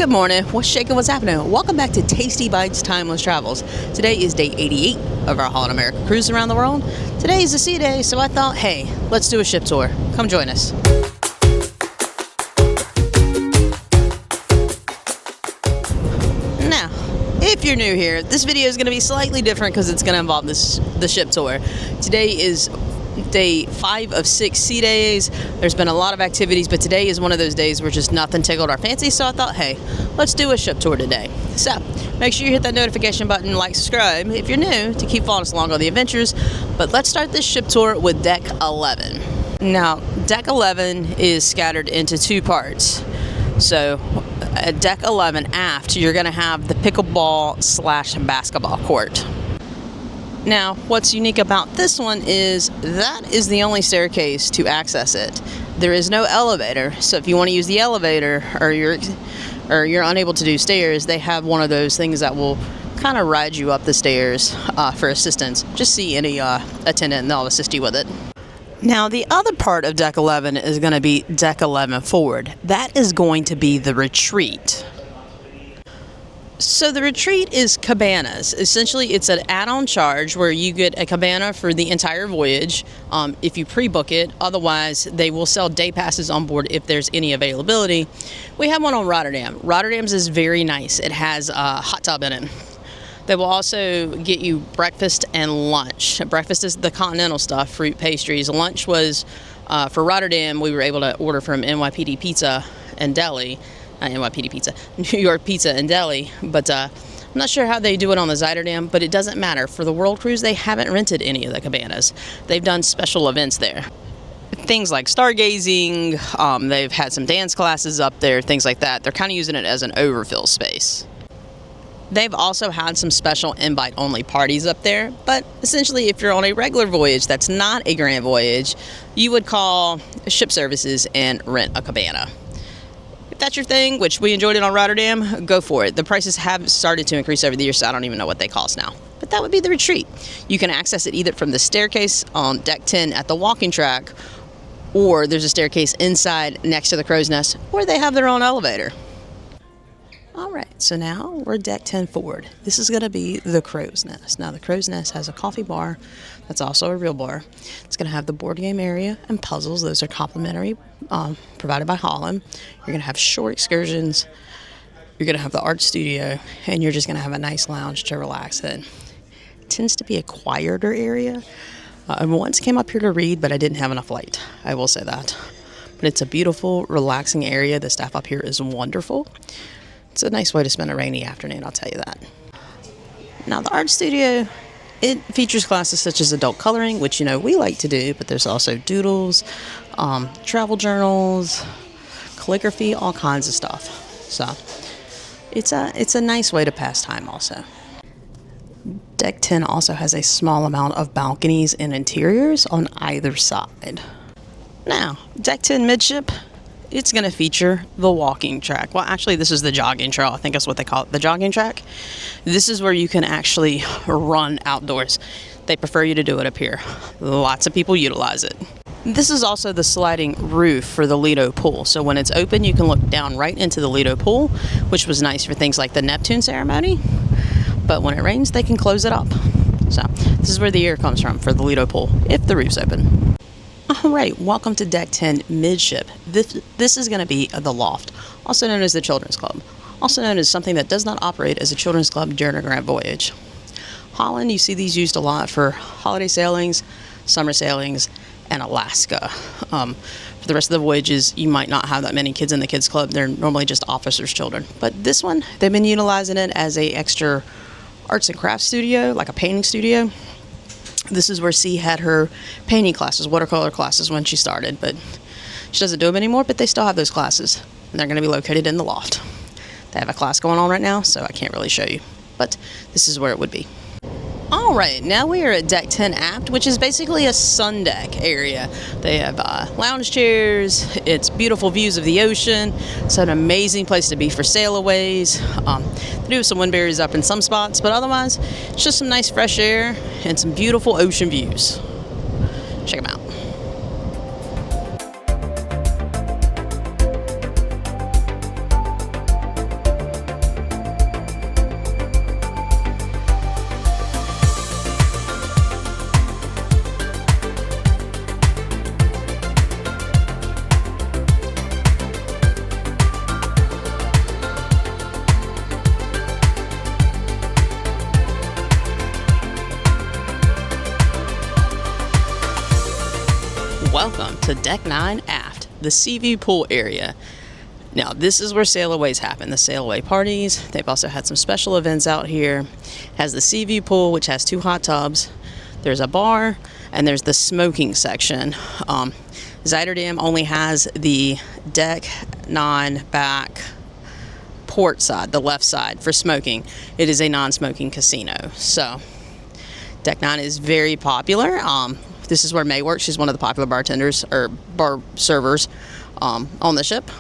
Good morning. What's shaking? What's happening? Welcome back to Tasty Bites Timeless Travels. Today is day 88 of our Holland America cruise around the world. Today is a sea day, so I thought, hey, let's do a ship tour. Come join us. Now, if you're new here, this video is going to be slightly different because it's going to involve the ship tour. Today is day 5 of 6 sea days. There's been a lot of activities, but today is one of those days where just nothing tickled our fancy, so I thought, hey, let's do a ship tour today. So make sure you hit that notification button, like, subscribe if you're new to keep following us along on the adventures. But let's start this ship tour with deck 11. Now, deck 11 is scattered into 2 parts. So at deck 11 aft, you're going to have the pickleball / basketball court. Now, what's unique about this one is that is the only staircase to access it. There is no elevator, so if you want to use the elevator or you're unable to do stairs, they have one of those things that will kind of ride you up the stairs for assistance. Just see any attendant and they'll assist you with it. Now, the other part of deck 11 is going to be deck 11 forward. That is going to be the retreat. So the retreat is cabanas. Essentially, it's an add-on charge where you get a cabana for the entire voyage if you pre-book it. Otherwise, they will sell day passes on board if there's any availability. We have one on Rotterdam. Rotterdam's is very nice. It has a hot tub in it. They will also get you breakfast and lunch. Breakfast is the continental stuff, fruit, pastries. Lunch was, for Rotterdam, we were able to order from NYPD Pizza and Deli. NYPD Pizza, New York Pizza and Deli, but I'm not sure how they do it on the Zuiderdam, but it doesn't matter. For the World Cruise, they haven't rented any of the cabanas. They've done special events there. Things like stargazing, they've had some dance classes up there, things like that. They're kind of using it as an overfill space. They've also had some special invite-only parties up there, but essentially if you're on a regular voyage that's not a grand voyage, you would call ship services and rent a cabana. If that's your thing, which we enjoyed it on Rotterdam, go for it. The prices have started to increase over the years, so I don't even know what they cost now. But that would be the retreat. You can access it either from the staircase on deck 10 at the walking track, or there's a staircase inside next to the crow's nest, or they have their own elevator. All right, so now we're deck 10 forward. This is going to be the crow's nest. Now, the crow's nest has a coffee bar that's also a real bar. It's going to have the board game area and puzzles. Those are complimentary, provided by Holland. You're going to have short excursions. You're going to have the art studio, and you're just going to have a nice lounge to relax in. It tends to be a quieter area. I once came up here to read, but I didn't have enough light. I will say that. But it's a beautiful, relaxing area. The staff up here is wonderful. It's a nice way to spend a rainy afternoon, I'll tell you that. Now, the art studio, it features classes such as adult coloring, which, we like to do, but there's also doodles, travel journals, calligraphy, all kinds of stuff. So it's a nice way to pass time also. Deck 10 also has a small amount of balconies and interiors on either side. Now, deck 10 midship, it's going to feature the walking track. Well, actually, this is the jogging trail. I think that's what they call it, the jogging track. This is where you can actually run outdoors. They prefer you to do it up here. Lots of people utilize it. This is also the sliding roof for the Lido pool. So when it's open, you can look down right into the Lido pool, which was nice for things like the Neptune ceremony. But when it rains, they can close it up. So this is where the air comes from for the Lido pool, if the roof's open. All right, welcome to deck 10 midship. This is going to be the loft, also known as the children's club, also known as something that does not operate as a children's club during a grand voyage. Holland, you see these used a lot for holiday sailings, summer sailings, and Alaska. For the rest of the voyages, you might not have that many kids in the kids club. They're normally just officers' children. But this one, they've been utilizing it as a extra arts and crafts studio, like a painting studio. This is where C had her painting classes, watercolor classes when she started, but she doesn't do them anymore, but they still have those classes, and they're going to be located in the loft. They have a class going on right now, so I can't really show you, but this is where it would be. All right, now we are at deck 10 aft, which is basically a sun deck area. They have lounge chairs. It's beautiful views of the ocean. It's an amazing place to be for sailaways. They do have some wind barriers up in some spots, but otherwise, it's just some nice fresh air and some beautiful ocean views. Check them out. Deck 9 aft, the sea view pool area. Now, this is where sail-aways happen, the sail-away parties. They've also had some special events out here. Has the sea view pool, which has 2 hot tubs. There's a bar, and there's the smoking section. Zuiderdam only has the Deck 9 back port side, the left side, for smoking. It is a non-smoking casino. So, Deck 9 is very popular. This is where May works. She's one of the popular bartenders, or bar servers, on the ship.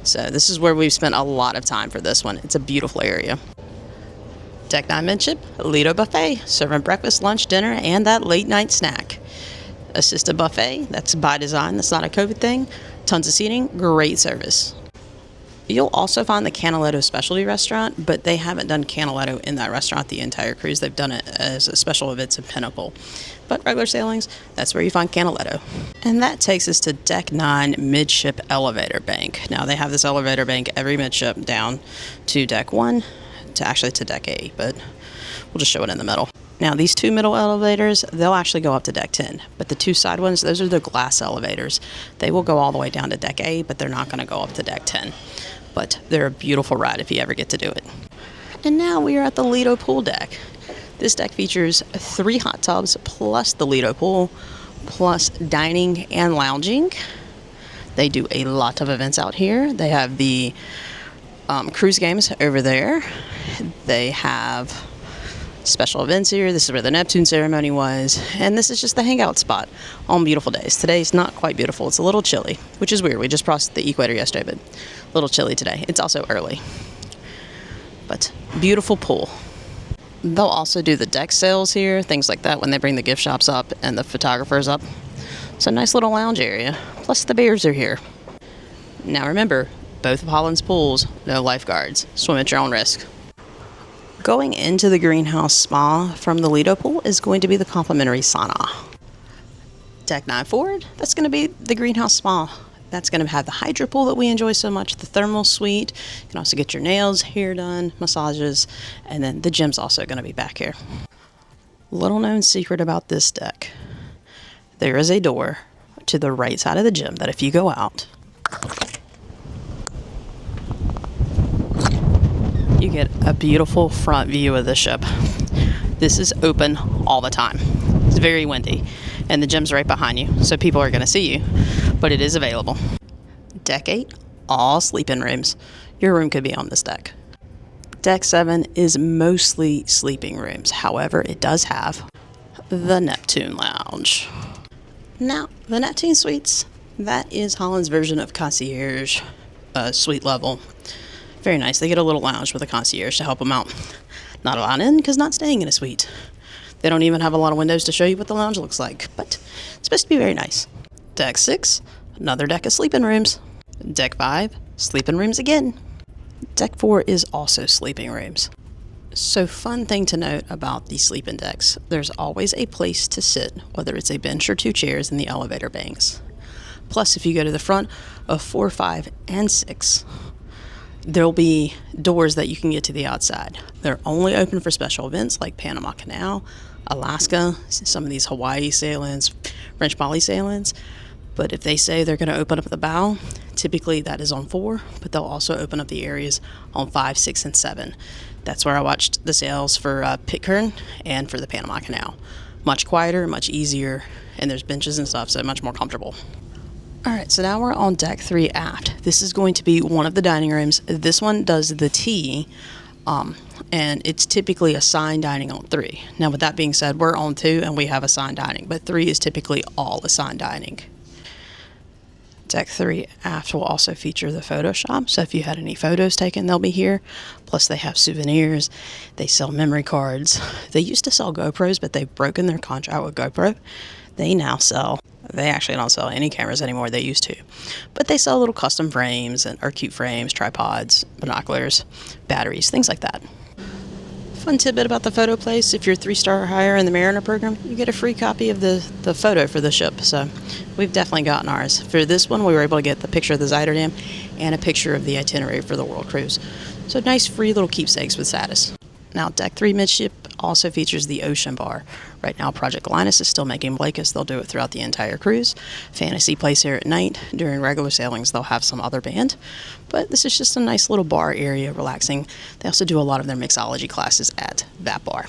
So this is where we've spent a lot of time for this one. It's a beautiful area. Deck 9 midship, Lido Buffet, serving breakfast, lunch, dinner, and that late night snack. Assisted buffet, that's by design, that's not a COVID thing. Tons of seating, great service. You'll also find the Canaletto specialty restaurant, but they haven't done Canaletto in that restaurant the entire cruise. They've done it as a special events in Pinnacle. But regular sailings, that's where you find Canaletto. And that takes us to Deck 9 midship elevator bank. Now, they have this elevator bank every midship down to Deck 1, to Deck 8, but we'll just show it in the middle. Now, these 2 middle elevators, they'll actually go up to Deck 10, but the 2 side ones, those are the glass elevators. They will go all the way down to Deck 8, but they're not going to go up to Deck 10. But they're a beautiful ride if you ever get to do it. And now we are at the Lido pool deck. This deck features 3 hot tubs plus the Lido pool, plus dining and lounging. They do a lot of events out here. They have the cruise games over there. They have special events here. This is where the Neptune ceremony was. And this is just the hangout spot on beautiful days. Today's not quite beautiful. It's a little chilly, which is weird. We just crossed the equator yesterday, but a little chilly today. It's also early. But beautiful pool. They'll also do the deck sales here, things like that, when they bring the gift shops up and the photographers up. So nice little lounge area. Plus the beers are here. Now remember, both of Holland's pools, no lifeguards. Swim at your own risk. Going into the greenhouse spa from the Lido pool is going to be the complimentary sauna. Deck 9 forward, that's going to be the greenhouse spa. That's going to have the hydro pool that we enjoy so much, the thermal suite. You can also get your nails, hair done, massages, and then the gym's also going to be back here. Little known secret about this deck. There is a door to the right side of the gym that if you go out, you get a beautiful front view of the ship. This is open all the time. It's very windy, and the gym's right behind you, so people are going to see you, but it is available. Deck 8, all sleep-in rooms. Your room could be on this deck. Deck 7 is mostly sleeping rooms. However, it does have the Neptune Lounge. Now, the Neptune Suites, that is Holland's version of concierge suite level. Very nice. They get a little lounge with a concierge to help them out. Not allowed in because not staying in a suite. They don't even have a lot of windows to show you what the lounge looks like, but it's supposed to be very nice. Deck 6, another deck of sleeping rooms. Deck 5, sleeping rooms again. Deck 4 is also sleeping rooms. So fun thing to note about the sleeping decks, there's always a place to sit, whether it's a bench or 2 chairs in the elevator banks. Plus, if you go to the front of 4, 5, and 6, there'll be doors that you can get to the outside. They're only open for special events like Panama Canal, Alaska, some of these Hawaii sailings, French Poly sailings. But if they say they're going to open up the bow, typically that is on 4, but they'll also open up the areas on 5, 6, and 7. That's where I watched the sails for Pitcairn and for the Panama Canal. Much quieter, much easier, and there's benches and stuff, so much more comfortable. Alright, so now we're on Deck 3 aft. This is going to be one of the dining rooms. This one does the tea, and it's typically assigned dining on 3. Now, with that being said, we're on 2 and we have assigned dining, but 3 is typically all assigned dining. Deck 3 aft will also feature the photo shop, so if you had any photos taken, they'll be here. Plus, they have souvenirs. They sell memory cards. They used to sell GoPros, but they've broken their contract with GoPro. They actually don't sell any cameras anymore. They used to. But they sell little custom frames or cute frames, tripods, binoculars, batteries, things like that. Fun tidbit about the photo place, if you're 3-star or higher in the Mariner program, you get a free copy of the photo for the ship. So we've definitely gotten ours. For this one, we were able to get the picture of the Zuiderdam and a picture of the itinerary for the World Cruise. So nice free little keepsakes with status. Now, Deck 3 midship also features the ocean bar. Right now, Project Linus is still making blankets. They'll do it throughout the entire cruise. Fantasy plays here at night. During regular sailings, they'll have some other band. But this is just a nice little bar area, relaxing. They also do a lot of their mixology classes at that bar.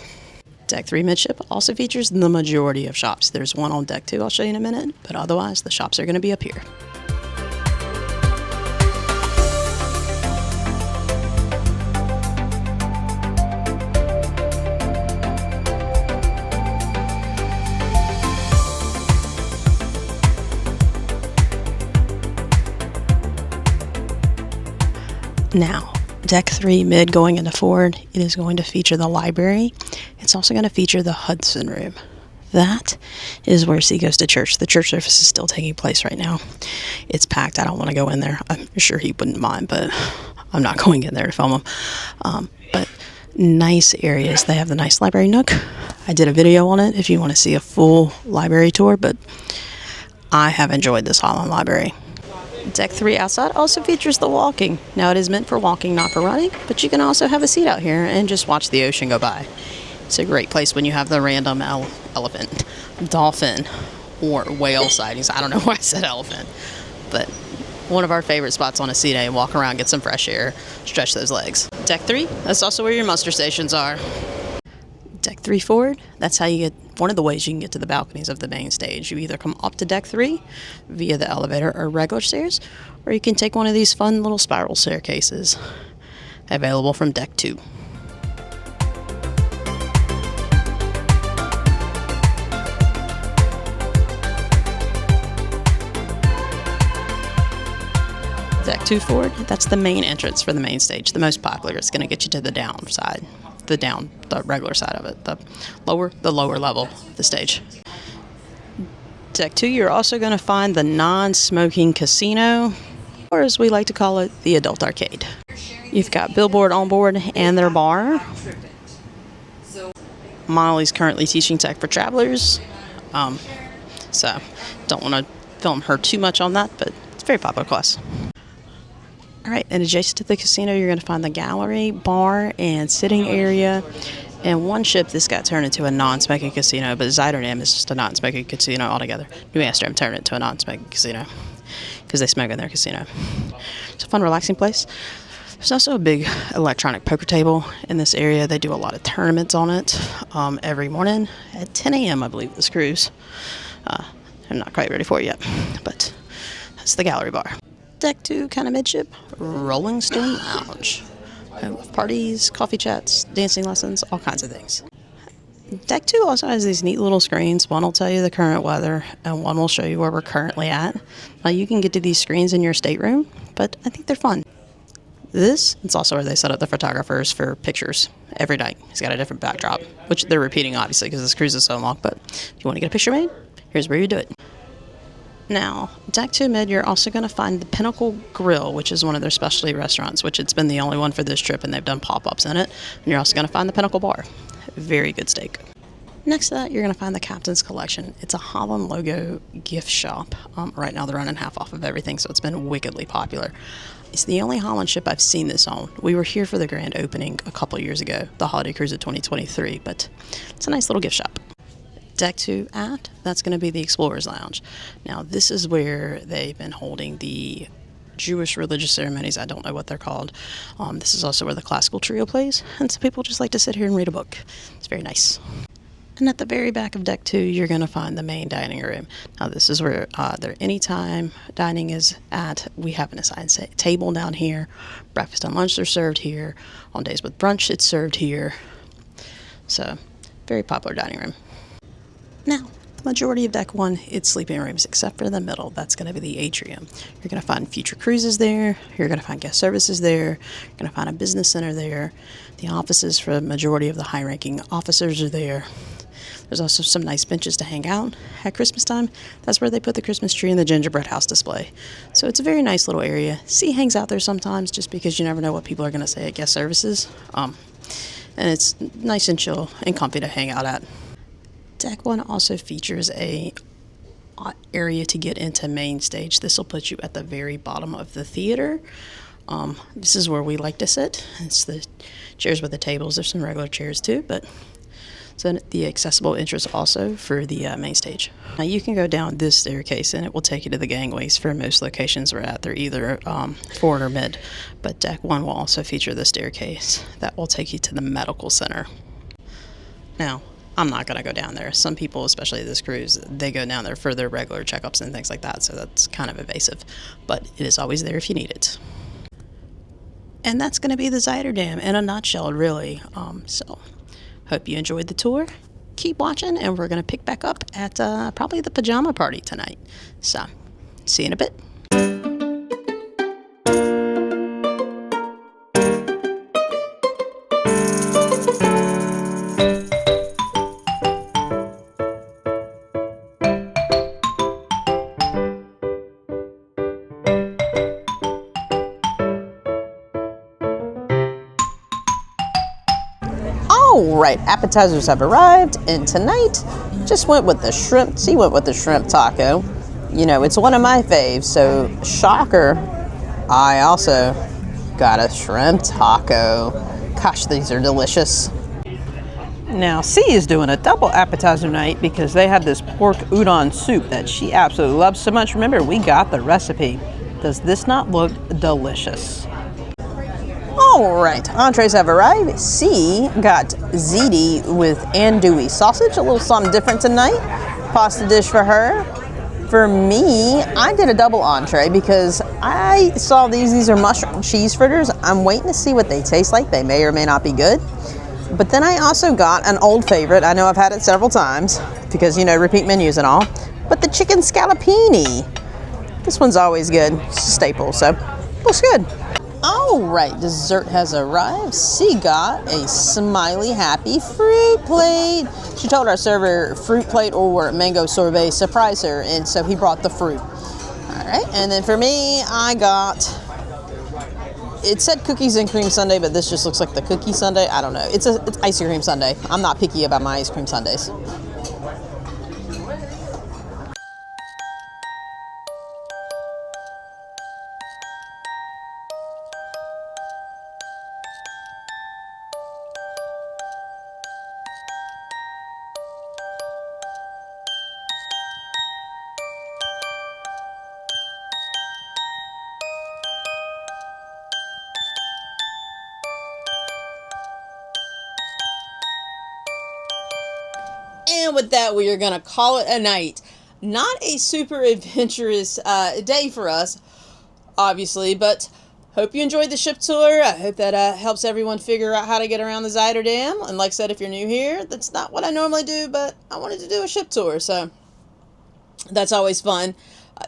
Deck 3 midship also features the majority of shops. There's one on Deck 2 I'll show you in a minute, but otherwise the shops are going to be up here. Now, Deck 3 mid going into forward, it is going to feature the library. It's also going to feature the Hudson room. That is where C goes to church. The church service is still taking place right now. It's packed. I don't want to go in there. I'm sure he wouldn't mind, but I'm not going in there to film him. But nice areas. They have the nice library nook. I did a video on it if you want to see a full library tour, but I have enjoyed this Holland library. Deck 3 outside also features the walking. Now, it is meant for walking, not for running, but you can also have a seat out here and just watch the ocean go by. It's a great place when you have the random elephant, dolphin, or whale sightings. I don't know why I said elephant, but one of our favorite spots on a sea day. Walk around, get some fresh air, stretch those legs. Deck 3, that's also where your muster stations are. Deck 3 forward, that's how you get, one of the ways you can get to the balconies of the main stage. You either come up to Deck 3 via the elevator or regular stairs, or you can take one of these fun little spiral staircases available from Deck 2. Deck 2 forward, that's the main entrance for the main stage, the most popular. It's going to get you to the down side, the regular side of it, the lower level of the stage. Deck 2, you're also going to find the non-smoking casino, or as we like to call it, the adult arcade. You've got Billboard on board and their bar. Molly's currently teaching tech for travelers, so don't want to film her too much on that, but it's a very popular class. All right, and adjacent to the casino, you're going to find the gallery, bar, and sitting area. And one ship, this got turned into a non-smoking casino, but Zuiderdam is just a non-smoking casino altogether. New Amsterdam turned it into a non-smoking casino because they smoke in their casino. It's a fun, relaxing place. There's also a big electronic poker table in this area. They do a lot of tournaments on it every morning at 10 a.m., I believe, this cruise. I'm not quite ready for it yet, but that's the gallery bar. Deck 2, kind of midship, Rolling Stone Lounge. Parties, coffee chats, dancing lessons, all kinds of things. Deck 2 also has these neat little screens. One will tell you the current weather, and one will show you where we're currently at. Now, you can get to these screens in your stateroom, but I think they're fun. It's also where they set up the photographers for pictures every night. It's got a different backdrop, which they're repeating, obviously, because this cruise is so long. But if you want to get a picture made, here's where you do it. Now, Deck 2 mid, you're also going to find the Pinnacle Grill, which is one of their specialty restaurants, which it's been the only one for this trip, and they've done pop-ups in it. And you're also going to find the Pinnacle Bar. Very good steak. Next to that, you're going to find the Captain's Collection. It's a Holland logo gift shop. Right now, they're running half off of everything, so it's been wickedly popular. It's the only Holland ship I've seen this on. We were here for the grand opening a couple years ago, the holiday cruise of 2023, but it's a nice little gift shop. Deck 2 at, that's going to be the Explorer's Lounge. Now, this is where they've been holding the Jewish religious ceremonies. I don't know what they're called. This is also where the classical trio plays, and some people just like to sit here and read a book. It's very nice. And at the very back of Deck 2, you're going to find the main dining room. Now, this is where their anytime dining is at. We have an assigned table down here. Breakfast and lunch are served here. On days with brunch, it's served here. So, very popular dining room. Now, the majority of Deck 1, it's sleeping rooms, except for the middle. That's going to be the atrium. You're going to find future cruises there. You're going to find guest services there. You're going to find a business center there. The offices for the majority of the high-ranking officers are there. There's also some nice benches to hang out. At Christmas time, that's where they put the Christmas tree and the gingerbread house display. So it's a very nice little area. C hangs out there sometimes just because you never know what people are going to say at guest services. And it's nice and chill and comfy to hang out at. Deck 1 also features a area to get into main stage. This will put you at the very bottom of the theater. This is where we like to sit. It's the chairs with the tables. There's some regular chairs too, but so the accessible entrance also for the main stage. Now you can go down this staircase and it will take you to the gangways for most locations we're at. They're either forward or mid, but deck 1 will also feature the staircase that will take you to the medical center. Now, I'm not going to go down there. Some people, especially this cruise, they go down there for their regular checkups and things like that, so that's kind of invasive, but it is always there if you need it. And that's going to be the Zuiderdam in a nutshell, really. So, hope you enjoyed the tour. Keep watching, and we're going to pick back up at probably the pajama party tonight. So, see you in a bit. Alright, appetizers have arrived, and tonight just went with the shrimp. She went with the shrimp taco. You know, it's one of my faves, so shocker, I also got a shrimp taco. Gosh, these are delicious. Now, C is doing a double appetizer night because they have this pork udon soup that she absolutely loves so much. Remember, we got the recipe. Does this not look delicious? All right, entrees have arrived. C got ziti with andouille sausage, a little something different tonight. Pasta dish for her. For me, I did a double entree because I saw these are mushroom cheese fritters. I'm waiting to see what they taste like. They may or may not be good. But then I also got an old favorite. I know I've had it several times because, you know, repeat menus and all. But the chicken scallopini. This one's always good. It's a staple, so looks good. All right, dessert has arrived. She got a smiley, happy fruit plate. She told our server fruit plate or mango sorbet surprise her, and so he brought the fruit. All right, and then for me, I got, it said cookies and cream sundae, but this just looks like the cookie sundae. I don't know. It's ice cream sundae. I'm not picky about my ice cream sundaes. And with that, we are going to call it a night. Not a super adventurous day for us, obviously, but hope you enjoyed the ship tour. I hope that helps everyone figure out how to get around the Zuiderdam. And like I said, if you're new here, that's not what I normally do, but I wanted to do a ship tour, so that's always fun.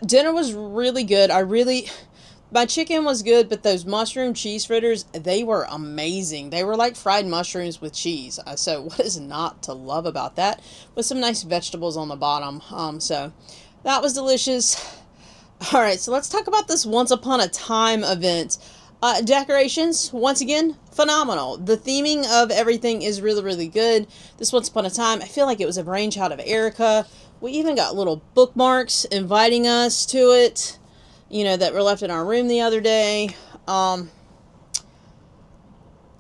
Dinner was really good. My chicken was good, but those mushroom cheese fritters, they were amazing. They were like fried mushrooms with cheese. So what is not to love about that? With some nice vegetables on the bottom. So that was delicious. All right, so let's talk about this Once Upon a Time event. Decorations, once again, phenomenal. The theming of everything is really, really good. This Once Upon a Time, I feel like it was a brainchild of Erica. We even got little bookmarks inviting us to it, you know, that were left in our room the other day.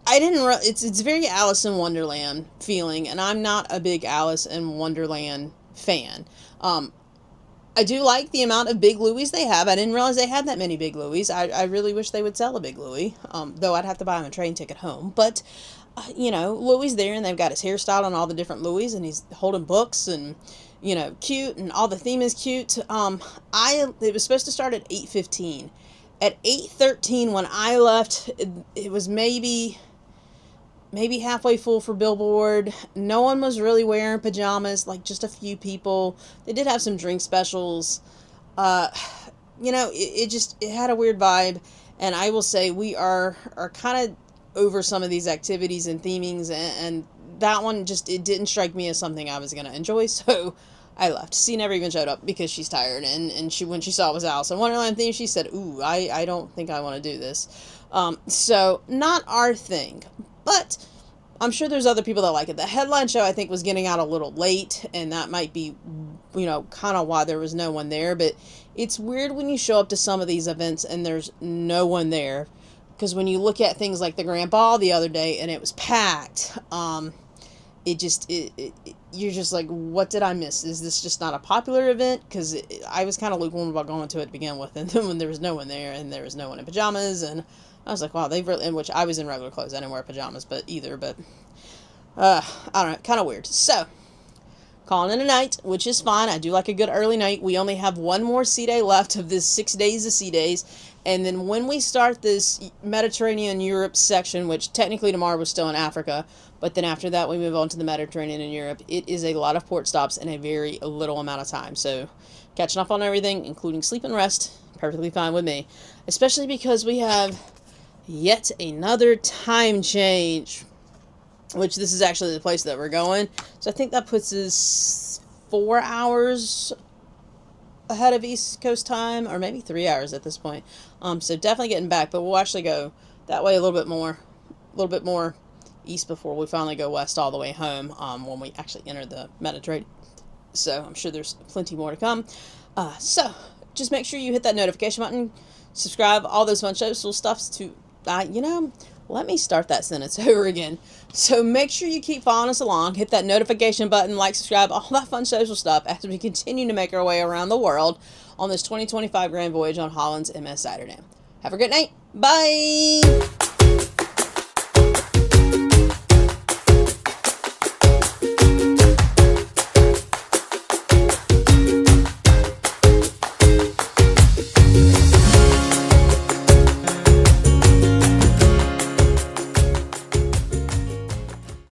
It's very Alice in Wonderland feeling, and I'm not a big Alice in Wonderland fan. I do like the amount of Big Louis they have. I didn't realize they had that many Big Louis. I really wish they would sell a Big Louis, though I'd have to buy him a train ticket home. But, you know, Louis there, and they've got his hairstyle on all the different Louis, and he's holding books, and, you know, cute, and all the theme is cute. It was supposed to start at 8:15. At 8:13, when I left, it was maybe halfway full for Billboard. No one was really wearing pajamas, like just a few people. They did have some drink specials. You know, it had a weird vibe, and I will say we are kind of over some of these activities and themings, and that one it didn't strike me as something I was going to enjoy, so I left. She never even showed up because she's tired, and when she saw it was Alice in Wonderland theme, she said, ooh, I don't think I want to do this. So not our thing, but I'm sure there's other people that like it. The headline show, I think, was getting out a little late, and that might be, you know, kind of why there was no one there, but it's weird when you show up to some of these events and there's no one there. because when you look at things like the Grand Ball the other day and it was packed, you're just like, what did I miss? Is this just not a popular event? Because I was kind of lukewarm about going to it to begin with, and then when there was no one there and there was no one in pajamas, and I was like, wow, they've really, in which I was in regular clothes, I didn't wear pajamas, but I don't know, kind of weird. So, calling it a night, which is fine. I do like a good early night. We only have one more sea day left of this 6 days of sea days. And then when we start this Mediterranean Europe section, which technically tomorrow we're still in Africa, but then after that we move on to the Mediterranean and Europe, it is a lot of port stops in a very little amount of time. So catching up on everything, including sleep and rest, perfectly fine with me. Especially because we have yet another time change, which this is actually the place that we're going. So I think that puts us 4 hours ahead of East Coast time, or maybe 3 hours at this point. So definitely getting back, but we'll actually go that way a little bit more east before we finally go west all the way home, when we actually enter the Mediterranean. So I'm sure there's plenty more to come. So just make sure you hit that notification button, subscribe, all those fun social stuffs to, let me start that sentence over again. So make sure you keep following us along. Hit that notification button, like, subscribe, all that fun social stuff as we continue to make our way around the world on this 2025 Grand Voyage on Holland's MS Zuiderdam. Have a great night. Bye!